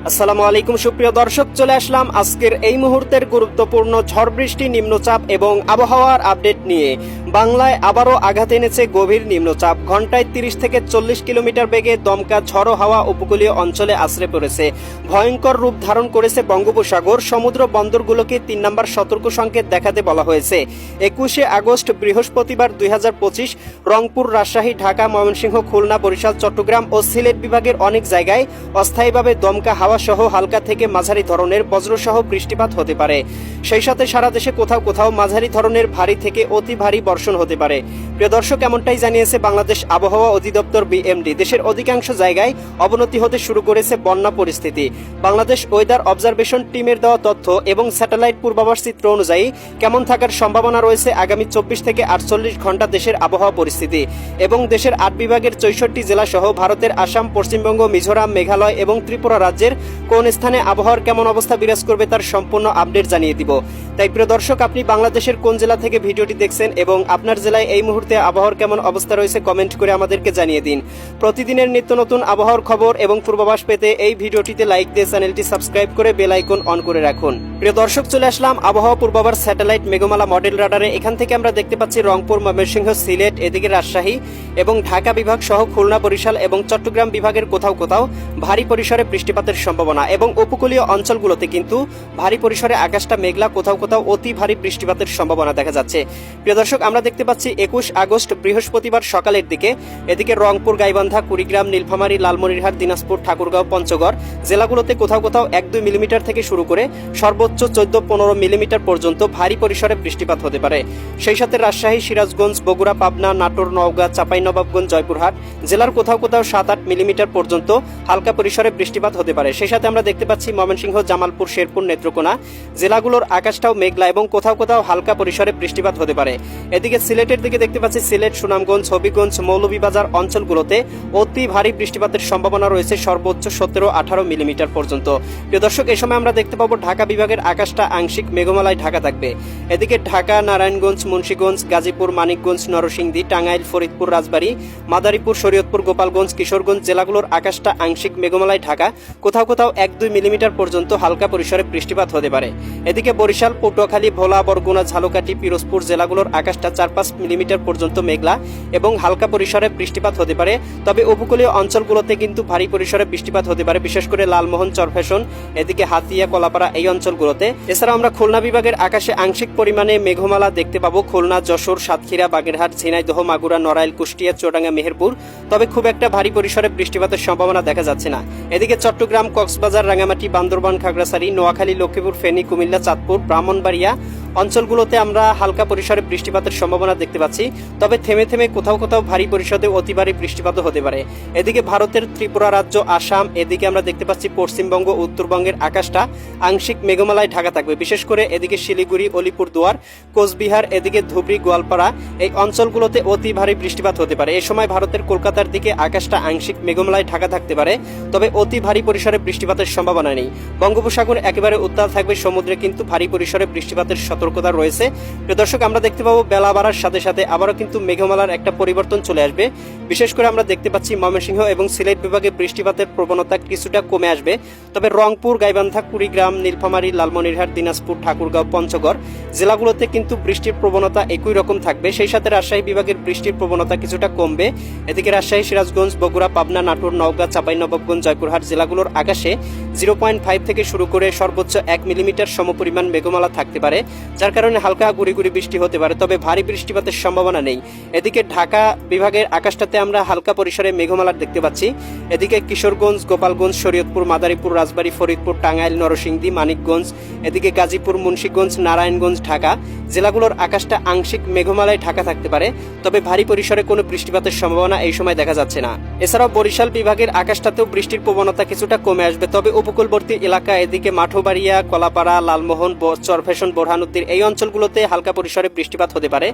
আসসালামু আলাইকুম সুপ্রিয় দর্শক, চলে আসলাম আজকের এই মুহূর্তের গুরুত্বপূর্ণ ঝড় বৃষ্টি, নিম্নচাপ এবং আবহাওয়ার আপডেট নিয়ে। বাংলায় আবারও আঘাত এনেছে গভীর নিম্নচাপ। ঘন্টায় 30 থেকে 40 কিলোমিটার বেগে দমকা ঝড়ো হাওয়া উপকূলীয় অঞ্চলে আছড়ে পড়েছে। ভয়ঙ্কর রূপ ধারণ করেছে বঙ্গোপসাগর। সমুদ্র বন্দরগুলোকে 3 নম্বর সতর্ক সংকেত দেখাতে বলা হয়েছে। 21শে আগস্ট বৃহস্পতিবার 2025 রংপুর, রাজশাহী, ঢাকা, ময়মনসিংহ, খুলনা, বরিশাল, চট্টগ্রাম ও সিলেট বিভাগের অনেক জায়গায় অস্থায়ীভাবে দমকা হাওয়া সহ হালকা থেকে মাঝারি ধরনের বজ্রসহ বৃষ্টিপাত হতে পারে। সেই সাথে সারা দেশে কোথাও কোথাও মাঝারি ধরনের ভারী থেকে অতি ভারী বর্ষণ হতে পারে। প্রিয় দর্শক, এমনটাই জানিয়েছে বাংলাদেশ আবহাওয়া অধিদপ্তর বিএমডি। দেশের অধিকাংশ জায়গায় অবনতি হতে শুরু করেছে বন্যা পরিস্থিতি। বাংলাদেশ ওয়েদার অবজারভেশন টিমের দেওয়া তথ্য এবং স্যাটেলাইট পূর্বাভাস চিত্র অনুযায়ী কেমন থাকার সম্ভাবনা রয়েছে আগামী 24 থেকে 48 ঘন্টা দেশের আবহাওয়া পরিস্থিতি এবং দেশের 8 বিভাগের 64 জেলা সহ ভারতের আসাম, পশ্চিমবঙ্গ, মিজোরাম, মেঘালয় এবং ত্রিপুরা রাজ্যের কোন স্থানে আবহাওয়ার কেমন অবস্থা বিরাজ করবে তার সম্পূর্ণ আপডেট জানিয়ে দিব। তাই প্রিয় দর্শক, আপনি বাংলাদেশের কোন জেলা থেকে ভিডিওটি দেখছেন এবং আপনার জেলায় এই মুহূর্তে আবহাওয়ার কেমন অবস্থা রয়েছে কমেন্ট করে আমাদেরকে জানিয়ে দিন। প্রতিদিনের নিত্য নতুন আবহাওয়ার খবর এবং পূর্বাভাস পেতে এই ভিডিওটিতে লাইক দিয়ে চ্যানেলটি সাবস্ক্রাইব করে বেল আইকন অন করে রাখুন। প্রিয় দর্শক, চলে আসলাম আবহাওয়া পূর্বাভাস স্যাটেলাইট মেঘমালা মডেল রাডারে। এখান থেকে আমরা দেখতে পাচ্ছি রংপুর, ময়মনসিংহ, সিলেট, এদিকে রাজশাহী এবং ঢাকা বিভাগ সহ খুলনা, বরিশাল এবং চট্টগ্রাম বিভাগের কোথাও কোথাও ভারী পরিসরে বৃষ্টিপাতের সম্ভাবনা এবং উপকূলীয় অঞ্চলগুলোতে কিন্তু ভারী পরিসরে আকাশটা মেঘলা, কোথাও কোথাও অতি ভারী বৃষ্টিপাতের সম্ভাবনা দেখা যাচ্ছে। প্রিয় দর্শক, আমরা দেখতে পাচ্ছি 21 আগস্ট বৃহস্পতিবার সকালের দিকে এদিকে রংপুর, গাইবান্ধা, কুড়িগ্রাম, নীলফামারী, লালমনিরহাট, দিনাজপুর, ঠাকুরগাঁও, পঞ্চগড় জেলাগুলোতে কোথাও কোথাও 1-2 মিলিমিটার থেকে শুরু করে সর্বোচ্চ 14-15 মিলিমিটার পর্যন্ত ভারী পরিসরে বৃষ্টিপাত হতে পারে। সেই সাথে রাজশাহী, সিরাজগঞ্জ, বগুড়া, পাবনা, নাটোর, নওগাঁ, চাঁপাইনবাবগঞ্জ, জয়পুরহাট জেলার কোথাও কোথাও 7-8 মিলিমিটার পর্যন্ত হালকা পরিসরে বৃষ্টিপাত হতে পারে। সেই সাথে আমরা দেখতে পাচ্ছি ময়মনসিংহ, জামালপুর, শেরপুর, নেত্রকোনা জেলাগুলোর আকাশটাও মেঘলা এবং কোথাও কোথাও হালকা পরিসরে বৃষ্টিপাত হতে পারে। এদিকে সিলেটের দিকে দেখতে পাচ্ছি সিলেট, সুনামগঞ্জ, হবিগঞ্জ, মৌলভীবাজার অঞ্চলগুলোতে অতি ভারী বৃষ্টিপাতের সম্ভাবনা রয়েছে সর্বোচ্চ 17-18 মিলিমিটার পর্যন্ত। প্রিয় দর্শক, এই সময় আমরা দেখতে পাবো ঢাকা বিভাগের আকাশটা আংশিক মেঘমালায় ঢাকা থাকবে। এদিকে ঢাকা, নারায়ণগঞ্জ, মুন্সিগঞ্জ, গাজীপুর, মানিকগঞ্জ, নরসিংদী, টাঙ্গাইল, ফরিদপুর, রাজবাড়ী, মাদারীপুর, শরীয়তপুর, গোপালগঞ্জ, কিশোরগঞ্জ জেলাগুলোর আকাশটা আংশিক মেঘমালায় ঢাকা, কোথাও কোথাও 1-2 মিলিমিটার পর্যন্ত হালকা পরিসরে বৃষ্টিপাত হতে পারে। এদিকে বরিশাল, পটুয়াখালী, ভোলা, বরগুনা, ঝালকাঠি, পিরোজপুর জেলাগুলোর আকাশটা 4-5 মিলিমিটার পর্যন্ত মেঘলা এবং হালকা পরিসরে বৃষ্টিপাত হতে পারে। তবে উপকূলীয় অঞ্চলগুলোতে কিন্তু ভারী পরিসরে বৃষ্টিপাত হতে পারে, বিশেষ করে লালমোহন, চরফ্যাশন, এদিকে হাতিয়া, কলাপাড়া এই অঞ্চলগুলোতে। এছাড়া আমরা খুলনা বিভাগের আকাশে আংশিক পরিমাণে মেঘমালা দেখতে পাবো। খুলনা, যশোর, সাতক্ষীরা, বাগেরহাট, ঝিনাইদহ, মাগুরা, নড়াইল, কুষ্টিয়া, চুয়াডাঙ্গা, মেহেরপুর, তবে খুব একটা ভারী পরিসরে বৃষ্টিপাতের সম্ভাবনা দেখা যাচ্ছে না। এদিকে চট্টগ্রাম, কক্সবাজার, রাঙ্গামাটি, বান্দরবান, খাগড়াছড়ি, নোয়াখালী, লক্ষ্মীপুর, ফেনী, কুমিল্লা, চাঁদপুর, ব্রাহ্মণবাড়িয়া অঞ্চলগুলোতে আমরা হালকা পরিসরে বৃষ্টিপাতের সম্ভাবনা দেখতে পাচ্ছি। তবে থেমে থেমে কোথাও কোথাও ভারী পরিসরে অতি ভারী বৃষ্টিপাতও হতে পারে। এদিকে ভারতের ত্রিপুরা রাজ্য, আসাম, এদিকে আমরা দেখতে পাচ্ছি পশ্চিমবঙ্গ, উত্তরবঙ্গের আকাশটা আংশিক মেঘমালায় ঢাকা থাকবে। বিশেষ করে এদিকে শিলিগুড়ি, অলিপুরদুয়ার, কোচবিহার, এদিকে ধুবড়ী, গোয়ালপাড়া এই অঞ্চলগুলোতে অতি ভারী বৃষ্টিপাত হতে পারে। এই সময় ভারতের কলকাতার দিকে আকাশটা আংশিক মেঘমালায় ঢাকা থাকতে পারে, তবে অতি ভারী পরিসরে বৃষ্টিপাতের সম্ভাবনা নেই। বঙ্গোপসাগর একেবারে উত্তাল থাকবে, সমুদ্রে কিন্তু ভারী পরিসরে বৃষ্টিপাতের সতর্কতা রয়েছে। প্রিয় দর্শক, আমরা দেখতে পাবো বেলা বাড়ার সাথে সাথে আবারও কিন্তু মেঘমালার একটা পরিবর্তন চলে আসবে। বিশেষ করে আমরা দেখতে পাচ্ছি ময়মনসিংহ এবং সিলেট বিভাগে বৃষ্টিপাতের প্রবণতা কিছুটা কমে আসবে। তবে রংপুর, গাইবান্ধা, কুড়িগ্রাম, নীলফামারী, লালমনিরহাট, দিনাজপুর, ঠাকুরগাঁও, পঞ্চগড় জেলাগুলোতে কিন্তু বৃষ্টির প্রবণতা একই রকম থাকবে। সেই সাথে রাজশাহী বিভাগের বৃষ্টির প্রবণতা কিছুটা কমবে। এদিকে রাজশাহী, সিরাজগঞ্জ, বগুড়া, পাবনা, নাটোর, নওগাঁ, চাঁপাইনবাবগঞ্জ, জয়পুরহাট জেলাগুলোর আকাশে 0.5 থেকে শুরু করে সর্বোচ্চ 1 মিলিমিটার সমপরিমাণ মেঘমালা থাকতে পারে, যার কারণে হালকা গুড়ি গুড়ি বৃষ্টি হতে পারে, তবে ভারী বৃষ্টিপাতের সম্ভাবনা নেই। এদিকে ঢাকা বিভাগের আকাশটাতে আমরা হালকা পরিসরে মেঘমালা দেখতে পাচ্ছি। এদিকে কিশোরগঞ্জ, গোপালগঞ্জ, শরীয়তপুর, মাদারীপুর, রাজবাড়ী, ফরিদপুর, টাঙ্গাইল, নরসিংদী, মানিকগঞ্জ, এদিকে গাজীপুর, মুন্সিগঞ্জ, নারায়ণগঞ্জ, ঢাকা জেলাগুলোর আকাশটা আংশিক মেঘমালায় ঢাকা থাকতে পারে, তবে ভারী পরিসরে কোনো বৃষ্টিপাতের সম্ভাবনা এই সময় দেখা যাচ্ছে না। এছাড়াও বরিশাল বিভাগের আকাশটাতেও বৃষ্টির প্রবণতা কিছুটা কমে আসবে, তবে উপকূলবর্তী এলাকা এদিকে মাঠবাড়িয়া, কলাপাড়া, লালমোহন, চরফ্যাশন, বোরহানুদ্দিন এই অঞ্চলগুলোতে হালকা পরিসরে বৃষ্টিপাত হতে পারে।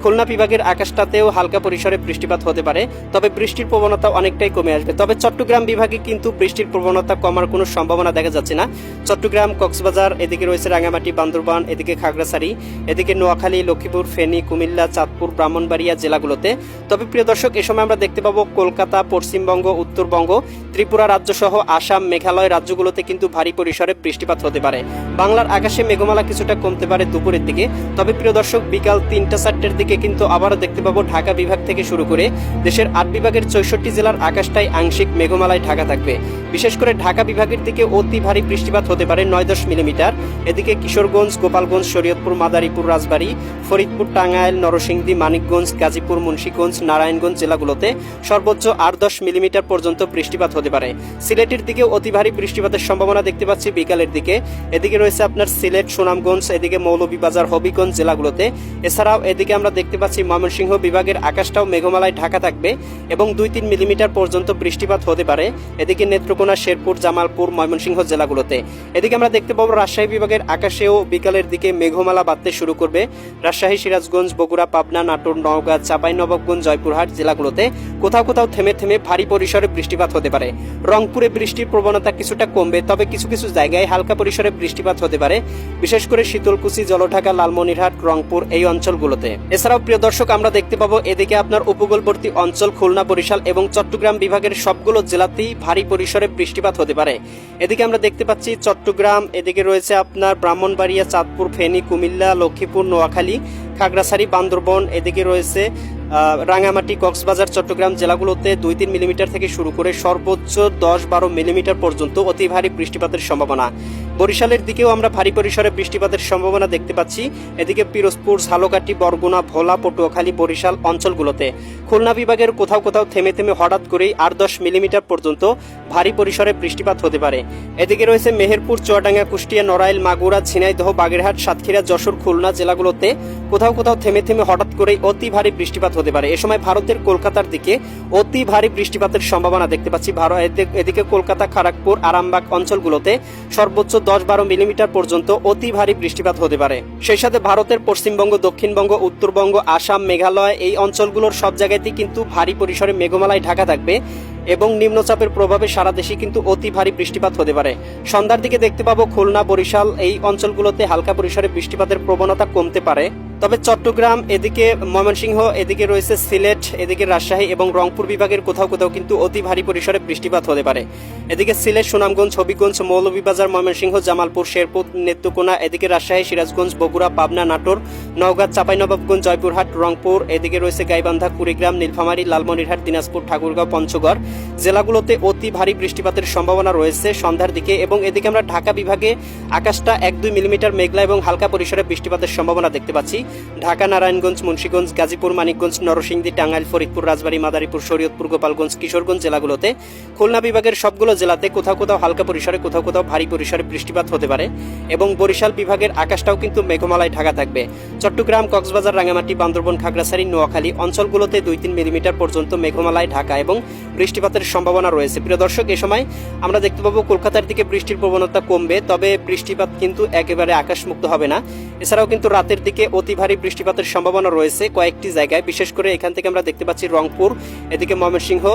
খুব খুলনা বিভাগের আকাশটাতেও হালকা পরিসরে বৃষ্টিপাত হতে পারে, তবে বৃষ্টির প্রবণতা অনেকটাই কমে আসবে। তবে চট্টগ্রাম বিভাগে কিন্তু বৃষ্টির প্রবণতা কমার কোনো সম্ভাবনা দেখা যাচ্ছে না। চট্টগ্রাম, কক্সবাজার, এদিকে রয়েছে রাঙ্গামাটি, বান্দরবান, এদিকে খাগড়াছড়ি, এদিকে নোয়াখালী, লক্ষ্মীপুর, ফেনী, কুমিল্লা, চাঁদপুর, ব্রাহ্মণবাড়িয়া জেলাগুলোতে। তবে প্রিয় দর্শক, এ সময় আমরা দেখতে পাবো কলকাতা, পশ্চিমবঙ্গ, উত্তরবঙ্গ, ত্রিপুরা রাজ্য সহ আসাম, মেঘালয় রাজ্যগুলোতে কিন্তু ভারী পরিসরে বৃষ্টিপাত হতে পারে। বাংলার আকাশে মেঘমালা কিছুটা কমতে পারে দুপুরের দিকে। তবে প্রিয় দর্শক, বিকাল 3টা-4টার দিকে কিন্তু আবারও দেখতে পাবো ঢাকা বিভাগ থেকে শুরু করে দেশের 8 বিভাগের 64 জেলার আকাশটাই আংশিক মেঘমালায় ঢাকা থাকবে। বিশেষ করে ঢাকা বিভাগের দিকে অতি ভারী বৃষ্টিপাত হতে পারে 9-10 মিলিমিটার। এদিকে কিশোরগঞ্জ, গোপালগঞ্জ, শরীয়তপুর, মাদারীপুর, রাজবাড়ী, ফরিদপুর, টাঙ্গাইল, নরসিংদী, মানিকগঞ্জ, গাজীপুর, মুন্সিগঞ্জ, নারায়ণগঞ্জ জেলাগুলোতে সর্বোচ্চ 8-10 মিলিমিটার পর্যন্ত বৃষ্টিপাত হতে পারে। সিলেটের দিকে অতি ভারী বৃষ্টিপাতের সম্ভাবনা দেখতে পাচ্ছি বিকালের দিকে। এদিকে রয়েছে আপনার সিলেট, সুনামগঞ্জ, এদিকে মৌলভীবাজার, হবিগঞ্জ জেলাগুলোতে। এছাড়াও এদিকে আমরা দেখতে পাচ্ছি ময়মনসিংহ বিভাগের আকাশটাও মেঘমালায় ঢাকা থাকবে এবং 2-3 মিলিমিটার পর্যন্ত বৃষ্টিপাত হতে পারে। এদিকে নেত্রকোনা, শেরপুর, জামালপুর, ময়মনসিংহ জেলাগুলোতে। এদিকে আমরা দেখতে পাবো রাজশাহী বিভাগের আকাশেও বিকালের দিকে মেঘমালা বাড়তে শুরু করবে। রাজশাহী, সিরাজগঞ্জ, বগুড়া, পাবনা, নাটোর, নওগাঁ, চাঁপাইনবাবগঞ্জ, জয়পুরহাট জেলাগুলোতে কোথাও কোথাও থেমে থেমে ভারী পরিসরে বৃষ্টিপাত হতে পারে। রংপুরে বৃষ্টির প্রবণতা কিছুটা কমবে, তবে কিছু কিছু জায়গায় হালকা পরিসরে বৃষ্টিপাত হতে পারে, বিশেষ করে শীতলকুচি, জলঢাকা, লালমনিরহাট, রংপুর এই অঞ্চলগুলোতে। এছাড়াও প্রিয় দর্শক, আমরা দেখতে পাবো এদিকে আপনার উপকূলবর্তী অঞ্চল খুলনা, বরিশাল এবং চট্টগ্রাম বিভাগের সবগুলো জেলাতেই ভারী পরিসরে বৃষ্টিপাত হতে পারে। এদিকে আমরা দেখতে পাচ্ছি চট্টগ্রাম, এদিকে রয়েছে আপনার ব্রাহ্মণবাড়িয়া, চাঁদপুর, ফেনী, কুমিল্লা, লক্ষ্মীপুর, নোয়াখালী, খাগড়াছড়ি, বান্দরবন, এদিকে রয়েছে রাঙ্গামাটি, কক্সবাজার, চট্টগ্রাম জেলাগুলোতে 2-3 মিলিমিটার থেকে শুরু করে সর্বোচ্চ 10-12 মিলিমিটার পর্যন্ত অতি ভারী বৃষ্টিপাতের সম্ভাবনা। বরিশালের দিকেও আমরা ভারী পরিসরে বৃষ্টিপাতের সম্ভাবনা দেখতে পাচ্ছি। এদিকে পিরোজপুর, ঝালকাঠি, বরগুনা, ভোলা, পটুয়াখালী, বরিশাল অঞ্চলগুলোতে। খুলনা বিভাগের কোথাও কোথাও থেমে থেমে হঠাৎ করেই 8-10 মিলিমিটার পর্যন্ত ভারী পরিসরে বৃষ্টিপাত হতে পারে। এদিকে রয়েছে মেহেরপুর, চুয়াডাঙ্গা, কুষ্টিয়া, নড়াইল, মাগুরা, ঝিনাইদহ, বাগেরহাট, সাতক্ষীরা, যশোর, খুলনা জেলাগুলোতে কোথাও কোথাও থেমে থেমে হঠাৎ করেই অতি ভারী বৃষ্টিপাত হতে পারে। এ সময় ভারতের কলকাতার দিকে অতি ভারী বৃষ্টিপাতের সম্ভাবনা দেখতে পাচ্ছি। এদিকে কলকাতা, খড়গপুর, আরামবাগ অঞ্চলগুলোতে সর্বোচ্চ 10-12 মিলিমিটার পর্যন্ত অতি ভারী বৃষ্টিপাত হতে পারে। সেই সাথে ভারতের পশ্চিমবঙ্গ, দক্ষিণবঙ্গ, উত্তরবঙ্গ, আসাম, মেঘালয় এই অঞ্চলগুলোর সব জায়গাতেই কিন্তু ভারী পরিসরে মেঘমালায় ঢাকা থাকবে এবং নিম্নচাপের প্রভাবে সারা দেশে কিন্তু অতি ভারী বৃষ্টিপাত হতে পারে। সন্ধ্যার দিকে দেখতে পাবো খুলনা, বরিশাল এই অঞ্চলগুলোতে হালকা পরিসরে বৃষ্টিপাতের প্রবণতা কমতে পারে। তবে চট্টগ্রাম, এদিকে ময়মনসিংহ, এদিকে রয়েছে সিলেট, এদিকে রাজশাহী এবং রংপুর বিভাগের কোথাও কোথাও কিন্তু অতি ভারী পরিসরে বৃষ্টিপাত হতে পারে। এদিকে সিলেট, সুনামগঞ্জ, হবিগঞ্জ, মৌলভীবাজার, ময়মনসিংহ, জামালপুর, শেরপুর, নেত্রকোনা, এদিকে রাজশাহী, সিরাজগঞ্জ, বগুড়া, পাবনা, নাটোর, নওগাঁ, চাঁপাইনবাবগঞ্জ, জয়পুরহাট, রংপুর, এদিকে রয়েছে গাইবান্ধা, কুড়িগ্রাম, নীলফামারী, লালমনিরহাট, দিনাজপুর, ঠাকুরগাঁও, পঞ্চগড় জেলাগুলোতে অতি ভারী বৃষ্টিপাতের সম্ভাবনা রয়েছে সন্ধ্যার দিকে। এবং এদিকে আমরা ঢাকা বিভাগে আকাশটা 1-2 মিলিমিটার মেঘলা এবং হালকা পরিসরে বৃষ্টিপাতের সম্ভাবনা দেখতে পাচ্ছি। ঢাকা, নারায়ণগঞ্জ, মুন্সিগঞ্জ, গাজীপুর, মানিকগঞ্জ, নরসিংদী, টাঙ্গাইল, ফরিদপুর, রাজবাড়ী, মাদারীপুর, শরীয়তপুর, গোপালগঞ্জ, কিশোরগঞ্জ জেলাগুলোতে। খুলনা বিভাগের সবগুলো জেলাতে কোথাও কোথাও হালকা পরিসরে, কোথাও কোথাও ভারী পরিসরে বৃষ্টিপাত হতে পারে এবং বরিশাল বিভাগের আকাশটাও কিন্তু মেঘমালায় ঢাকা থাকবে। চট্টগ্রাম, কক্সবাজার, রাঙ্গামাটি, বান্দরবন, খাগড়াছড়ি, নোয়াখালী অঞ্চলগুলোতে 2-3 মিলিমিটার পর্যন্ত মেঘমালায় ঢাকা এবং বৃষ্টিপাতের সম্ভাবনা রয়েছে। প্রিয় দর্শক, এ সময় আমরা দেখতে পাবো কলকাতার দিকে বৃষ্টির প্রবণতা কমবে, তবে বৃষ্টিপাত কিন্তু একেবারে আকাশমুক্ত হবে না। এছাড়াও কিন্তু রাতের দিকে অতি ভারী বৃষ্টিপাতের সম্ভাবনা রয়েছে কয়েকটি জায়গায়, বিশেষ করে এখান থেকে আমরা দেখতে পাচ্ছি রংপুর, এদিকে ময়মনসিংহ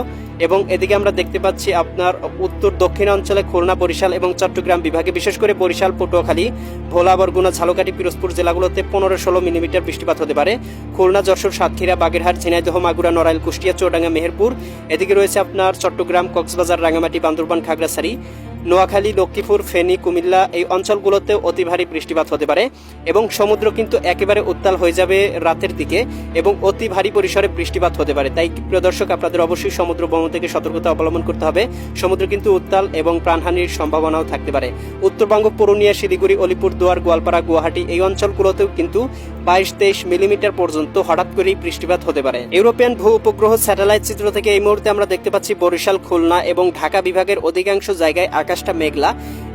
এবং এদিকে আমরা দেখতে পাচ্ছি আপনার উত্তর দক্ষিণ অঞ্চলে খুলনা, বরিশাল এবং চট্টগ্রাম বিভাগে, বিশেষ করে বরিশাল, পটুয়াখালী, ভোলা, বরগুনা, ঝালকাঠি, পিরোজপুর জেলাগুলোতে 15-16 মিলিমিটার বৃষ্টিপাত হতে পারে। খুলনা, যশোর, সাতক্ষীরা, বাগেরহাট, ঝিনাইদহ, মাগুরা, নড়াইল, কুষ্টিয়া, চুয়াডাঙ্গা, মেহেরপুর, এদিকে রয়েছে আপনার চট্টগ্রাম, কক্সবাজার, রাঙ্গামাটি, বান্দরবান, খাগড়াছড়ি, নোয়াখালী, লক্ষ্মীপুর, ফেনী, কুমিল্লা এই অঞ্চলগুলোতে অতি ভারী বৃষ্টিপাত হতে পারে এবং সমুদ্র কিন্তু একেবারে উত্তাল হয়ে যাবে রাতের দিকে এবং অতি ভারী পরিসরে বৃষ্টিপাত হতে পারে। তাই প্রিয় দর্শক, আপনাদের অবশ্যই সমুদ্র ভ্রমণ থেকে সতর্কতা অবলম্বন করতে হবে। সমুদ্র কিন্তু উত্তাল এবং প্রাণহানির সম্ভাবনাও থাকতে পারে। উত্তরবঙ্গ, পুরুলিয়া, শিলিগুড়ি, আলিপুরদুয়ার, গোয়ালপাড়া, গুয়াহাটি এই অঞ্চলগুলোতেও কিন্তু 22-23 মিলিমিটার পর্যন্ত হঠাৎ করেই বৃষ্টিপাত হতে পারে। ইউরোপিয়ান ভূ উপগ্রহ স্যাটেলাইট চিত্র থেকে এই মুহূর্তে আমরা দেখতে পাচ্ছি বরিশাল, খুলনা এবং ঢাকা বিভাগের অধিকাংশ জায়গায় আকাশটা মেঘলা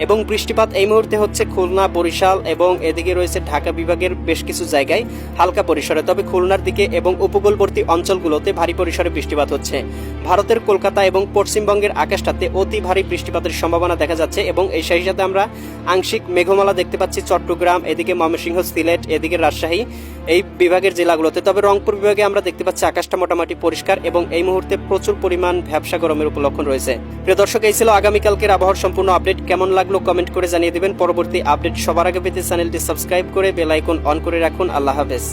এবং বৃষ্টিপাত এই মুহূর্তে হচ্ছে খুলনা, বরিশাল এবং এদিকে রয়েছে ঢাকা বিভাগের বেশ কিছু জায়গায় হালকা পরিসরে। তবে খুলনার দিকে এবং উপকূলবর্তী অঞ্চলগুলোতে ভারী পরিসরে বৃষ্টিপাত হচ্ছে। ভারতের কলকাতা এবং পশ্চিমবঙ্গের আকাশটাতে অতি ভারী বৃষ্টিপাতের সম্ভাবনা দেখা যাচ্ছে এবং এই সেই সাথে আমরা আংশিক মেঘমালা দেখতে পাচ্ছি চট্টগ্রাম, এদিকে ময়মনসিংহ, সিলেট, এদিকে রাজশাহী পারি এই বিভাগের জেলাগুলোতে। তবে রংপুর বিভাগে আমরা দেখতে পাচ্ছি আকাশটা মোটামুটি পরিষ্কার এবং এই মুহূর্তে প্রচুর পরিমাণ ভ্যাপসা গরমের উপলক্ষণ রয়েছে। প্রিয় দর্শক, এই ছিল আগামীকালকের আবহাওয়ার সম্পূর্ণ আপডেট। কেমন লাগলো কমেন্ট করে জানিয়ে দিবেন। পরবর্তী আপডেট সবার আগে পেতে চ্যানেলটি সাবস্ক্রাইব করে বেল আইকন অন করে রাখুন। আল্লাহ হাফেজ।